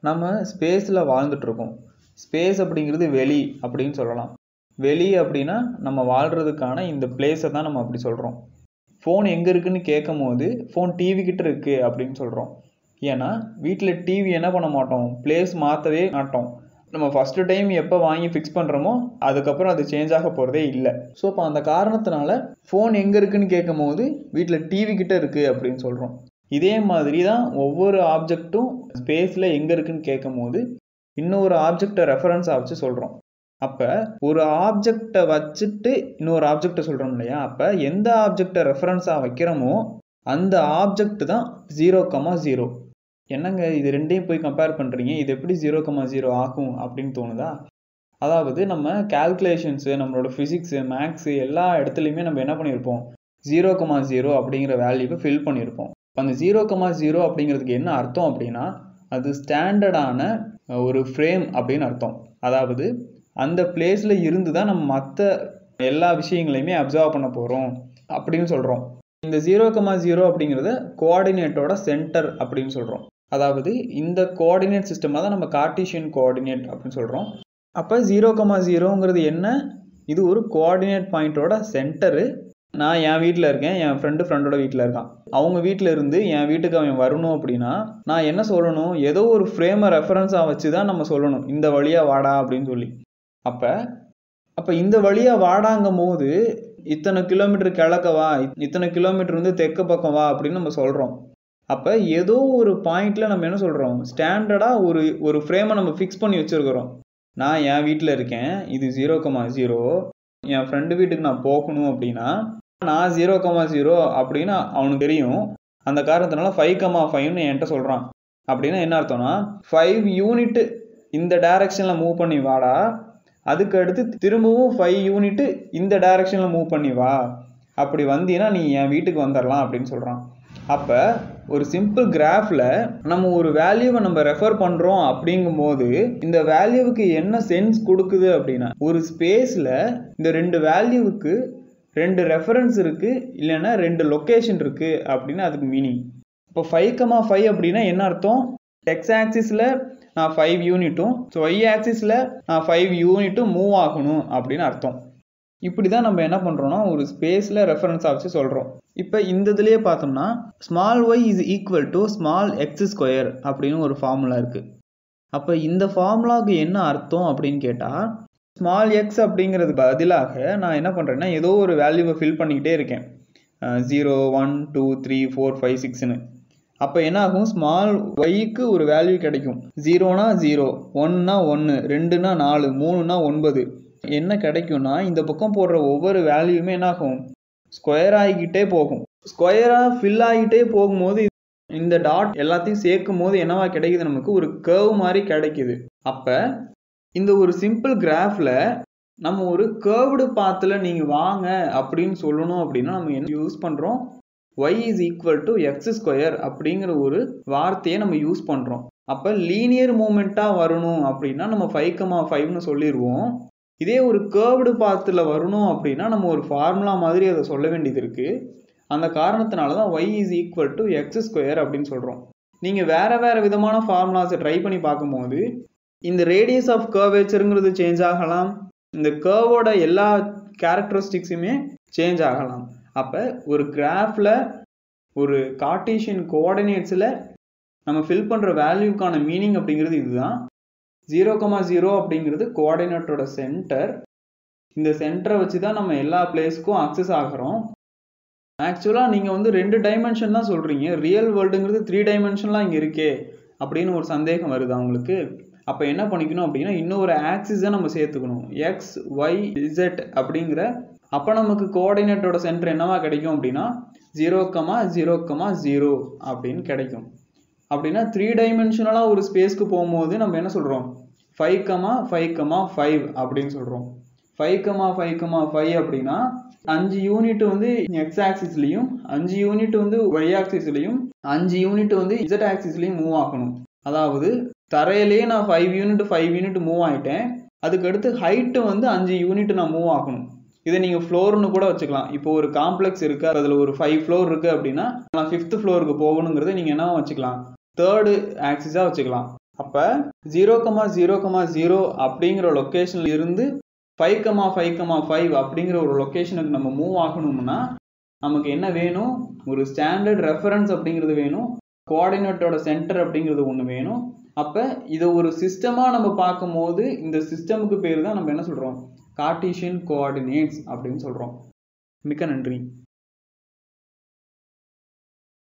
நம்ம ஸ்பேஸில் வாழ்ந்துட்டுருக்கோம். ஸ்பேஸ் அப்படிங்கிறது வெளி அப்படின்னு சொல்லலாம். வெளி அப்படின்னா நம்ம வாழ்கிறதுக்கான இந்த பிளேஸை தான் நம்ம அப்படி சொல்கிறோம். ஃபோன் எங்கே இருக்குதுன்னு கேட்கும் போது ஃபோன் டிவி கிட்ட இருக்குது அப்படின்னு சொல்கிறோம். ஏன்னா வீட்டில் டிவி என்ன பண்ண மாட்டோம், பிளேஸ் மாற்றவே மாட்டோம். நம்ம ஃபஸ்ட்டு டைம் எப்போ வாங்கி ஃபிக்ஸ் பண்ணுறோமோ அதுக்கப்புறம் அது சேஞ்ச் ஆக போகிறதே இல்லை. ஸோ இப்போ அந்த காரணத்தினால ஃபோன் எங்கே இருக்குதுன்னு கேட்கும் போது வீட்டில் டிவி கிட்ட இருக்குது அப்படின்னு சொல்கிறோம். இதே மாதிரி தான் ஒவ்வொரு ஆப்ஜெக்ட்டும் ஸ்பேஸில் எங்கே இருக்குதுன்னு கேட்கும் போது இன்னொரு ஆப்ஜெக்டை ரெஃபரன்ஸாக வச்சு சொல்கிறோம். அப்போ ஒரு ஆப்ஜெக்டை வச்சுட்டு இன்னொரு ஆப்ஜெக்டை சொல்கிறோம் இல்லையா, அப்போ எந்த ஆப்ஜெக்டை ரெஃபரன்ஸாக வைக்கிறோமோ அந்த ஆப்ஜெக்ட் தான் 0,0. என்னங்க இது ரெண்டையும் போய் கம்பேர் பண்ணுறீங்க, இது எப்படி 0,0 ஆகும் அப்படின்னு தோணுதா? அதாவது நம்ம கால்குலேஷன்ஸு, நம்மளோட ஃபிசிக்ஸு, மேக்ஸு எல்லா இடத்துலையுமே நம்ம என்ன பண்ணியிருப்போம், 0,0 அப்படிங்கிற வேல்யூவை ஃபில் பண்ணியிருப்போம். அந்த 0,0 அப்படிங்கிறதுக்கு என்ன அர்த்தம் அப்படின்னா, அது ஸ்டாண்டர்டான ஒரு ஃப்ரேம் அப்படின்னு அர்த்தம். அதாவது அந்த பிளேஸில் இருந்து தான் நம்ம மற்ற எல்லா விஷயங்களையுமே அப்சர்வ் பண்ண போகிறோம் அப்படின்னு சொல்கிறோம். இந்த 0,0 அப்படிங்கிறத கோஆர்டினேட்டோட சென்டர் அப்படின்னு சொல்கிறோம். அதாவது இந்த கோஆர்டினேட் சிஸ்டமாக தான் நம்ம கார்ட்டீசியன் கோஆர்டினேட் அப்படின்னு சொல்கிறோம். அப்போ 0,0ங்கிறது என்ன, இது ஒரு கோஆர்டினேட் பாயிண்டோட சென்டரு. நான் என் வீட்டில் இருக்கேன், என் ஃப்ரெண்டோட வீட்டில் இருக்கான். அவங்க வீட்டில் இருந்து என் வீட்டுக்கு அவன் வரணும் அப்படின்னா நான் என்ன சொல்லணும், ஏதோ ஒரு ஃப்ரேமை ரெஃபரன்ஸாக வச்சு தான் நம்ம சொல்லணும், இந்த வழியாக வாடா அப்படின்னு சொல்லி. அப்போ இந்த வழியாக வாடாங்கும் போது இத்தனை கிலோமீட்டர் கிழக்கவா, இத்தனை கிலோமீட்டர் வந்து தெற்கு பக்கம் வா அப்படின்னு நம்ம சொல்கிறோம். அப்போ ஏதோ ஒரு பாயிண்டில் நம்ம என்ன சொல்கிறோம், ஸ்டாண்டர்டாக ஒரு ஃப்ரேமை நம்ம ஃபிக்ஸ் பண்ணி வச்சுருக்கிறோம். நான் என் வீட்டில் இருக்கேன், இது 0,0. என் ஃப்ரெண்டு வீட்டுக்கு நான் போகணும் அப்படின்னா நான் 0,0 அப்படின்னு அவனுக்கு தெரியும். அந்த காரணத்தினால 5,5ன்னு என்கிட்ட சொல்கிறான். அப்படின்னா என்ன அர்த்தம்னா 5 யூனிட்டு இந்த டைரக்ஷனில் மூவ் பண்ணி வாடா, அதுக்கு அடுத்து திரும்பவும் 5 யூனிட்டு இந்த டைரக்ஷனில் மூவ் பண்ணி வா, அப்படி வந்தீங்கன்னா நீ என் வீட்டுக்கு வந்துடலாம் அப்படின்னு சொல்கிறான். அப்போ ஒரு சிம்பிள் கிராஃபில் நம்ம ஒரு வேல்யூவை நம்ம ரெஃபர் பண்ணுறோம் அப்படிங்கும்போது இந்த வேல்யூவுக்கு என்ன சென்ஸ் கொடுக்குது அப்படின்னா, ஒரு ஸ்பேஸில் இந்த 2 வேல்யூவுக்கு 2 ரெஃபரன்ஸ் இருக்குது, இல்லைன்னா 2 லொக்கேஷன் இருக்குது அப்படின்னு அதுக்கு மீனிங். இப்போ 5,5 அப்படின்னா என்ன அர்த்தம், எக்ஸ் ஆக்சிஸில் நான் 5 யூனிட்டும் ஒய் ஆக்சிஸில் நான் 5 யூனிட்டும் மூவ் ஆகணும் அப்படின்னு அர்த்தம். இப்படி தான் நம்ம என்ன பண்ணுறோன்னா ஒரு ஸ்பேஸில் ரெஃபரன்ஸாக வச்சு சொல்கிறோம். இப்போ இந்த இதுலேயே பார்த்தோம்னா small y is equal to small x square அப்படின்னு ஒரு ஃபார்முலா இருக்குது. அப்போ இந்த ஃபார்முலாவுக்கு என்ன அர்த்தம் அப்படின்னு கேட்டால், ஸ்மால் எக்ஸ் அப்படிங்கிறது பதிலாக நான் என்ன பண்ணுறேன்னா ஏதோ ஒரு வேல்யூவை ஃபில் பண்ணிக்கிட்டே இருக்கேன், 0, 1, 2, 3, 4, 5, 6ன்னு. அப்போ என்ன ஆகும், ஸ்மால் ஒய்க்கு ஒரு வேல்யூ கிடைக்கும். 0னா 0, 1னா 1, 2னா 4, 3னா 9. என்ன கிடைக்கும்னா இந்த பக்கம் போடுற ஒவ்வொரு வேல்யூமே என்ன ஆகும், ஸ்கொயர் ஆகிக்கிட்டே போகும். ஸ்கொயராக ஃபில் ஆகிட்டே போகும்போது இந்த டாட் எல்லாத்தையும் சேர்க்கும் போது என்னவா கிடைக்குது, நமக்கு ஒரு கர்வ் மாதிரி கிடைக்குது. அப்போ இந்த ஒரு சிம்பிள் கிராஃபில் நம்ம ஒரு கர்வ்டு பாத்தில் நீங்கள் வாங்க அப்படின்னு சொல்லணும் அப்படின்னா நம்ம என்ன யூஸ் பண்ணுறோம், y is equal to x square அப்படிங்கிற ஒரு வார்த்தையை நம்ம யூஸ் பண்ணுறோம். அப்போ லீனியர் மூமெண்ட்டாக வரணும் அப்படின்னா நம்ம 5,5ன்னு சொல்லிடுவோம். இதே ஒரு கர்வ்டு பாத்தில் வரணும் அப்படின்னா நம்ம ஒரு ஃபார்முலா மாதிரி அதை சொல்ல வேண்டியது இருக்குது. அந்த காரணத்தினால தான் y is equal to x square அப்படின்னு சொல்கிறோம். நீங்கள் வேறு விதமான ஃபார்முலாஸை ட்ரை பண்ணி பார்க்கும்போது இந்த ரேடியஸ் ஆஃப் கர்வேச்சருங்கிறது சேஞ்ச் ஆகலாம், இந்த கர்வோட எல்லா கேரக்டரிஸ்டிக்ஸுமே சேஞ்ச் ஆகலாம். அப்போ ஒரு கிராஃபில் ஒரு கார்ட்டீசியன் கோஆர்டினேட்ஸில் நம்ம ஃபில் பண்ணுற வேல்யூக்கான மீனிங் அப்படிங்கிறது இதுதான். 0,0 அப்படிங்கிறது கோஆர்டினேட்டோட சென்டர். இந்த சென்டரை வச்சு தான் நம்ம எல்லா பிளேஸ்க்கும் அக்சஸ் ஆகிறோம். ஆக்சுவலாக நீங்கள் வந்து 2 டைமென்ஷன் தான் சொல்கிறீங்க, ரியல் வேர்ல்டுங்கிறது 3 டைமென்ஷன்லாம் இங்கே இருக்கே அப்படின்னு ஒரு சந்தேகம் வருது அவங்களுக்கு. அப்போ என்ன பண்ணிக்கணும் அப்படின்னா இன்னொரு ஆக்சிஸை நம்ம சேர்த்துக்கணும், எக்ஸ் ஒய் இசட் அப்படிங்கிற. அப்போ நமக்கு கோஆர்டினேட்டோட சென்டர் என்னவா கிடைக்கும் அப்படின்னா 0,0,0 அப்படின்னு கிடைக்கும். அப்படின்னா 3 டைமென்ஷனலாக ஒரு ஸ்பேஸ்க்கு போகும்போது நம்ம என்ன சொல்கிறோம், 5,5,5 அப்படின்னு சொல்கிறோம். 5,5,5 அப்படின்னா 5 யூனிட் வந்து எக்ஸ் ஆக்சிஸ்லையும் 5 யூனிட் வந்து ஒய் ஆக்சிஸ்லையும் 5 யூனிட் வந்து இசட் ஆக்சிஸ்லையும் மூவ் ஆகணும். அதாவது தரையிலேயே நான் 5 யூனிட் மூவ் ஆகிட்டேன், அதுக்கடுத்து ஹைட்டு வந்து 5 யூனிட் நான் மூவ் ஆகணும். இதை நீங்கள் ஃப்ளோர்னு கூட வச்சுக்கலாம். இப்போ ஒரு காம்ப்ளெக்ஸ் இருக்குது, அதில் ஒரு 5 ஃப்ளோர் இருக்குது அப்படின்னா நான் 5th ஃப்ளோருக்கு போகணுங்கிறத நீங்கள் என்ன வச்சுக்கலாம், 3rd ஆக்சிஸாக வச்சுக்கலாம். அப்போ 0,0,0 அப்படிங்கிற லொக்கேஷன்ல இருந்து 5,5,5 அப்படிங்கிற ஒரு லொக்கேஷனுக்கு நம்ம மூவ் ஆகணும்னா நமக்கு என்ன வேணும்? ஒரு ஸ்டாண்டர்ட் ரெஃபரன்ஸ் அப்படிங்கிறது வேணும், கோஆர்டினேட்டோட சென்டர் அப்படிங்கிறது ஒன்று வேணும். அப்போ இதை ஒரு சிஸ்டமாக நம்ம பார்க்கும்போது இந்த சிஸ்டமுக்கு பேர் தான் நம்ம என்ன சொல்கிறோம்? கார்ட்டீசியன் கோஆர்டினேட்ஸ் அப்படின்னு சொல்கிறோம். மிக்க நன்றி.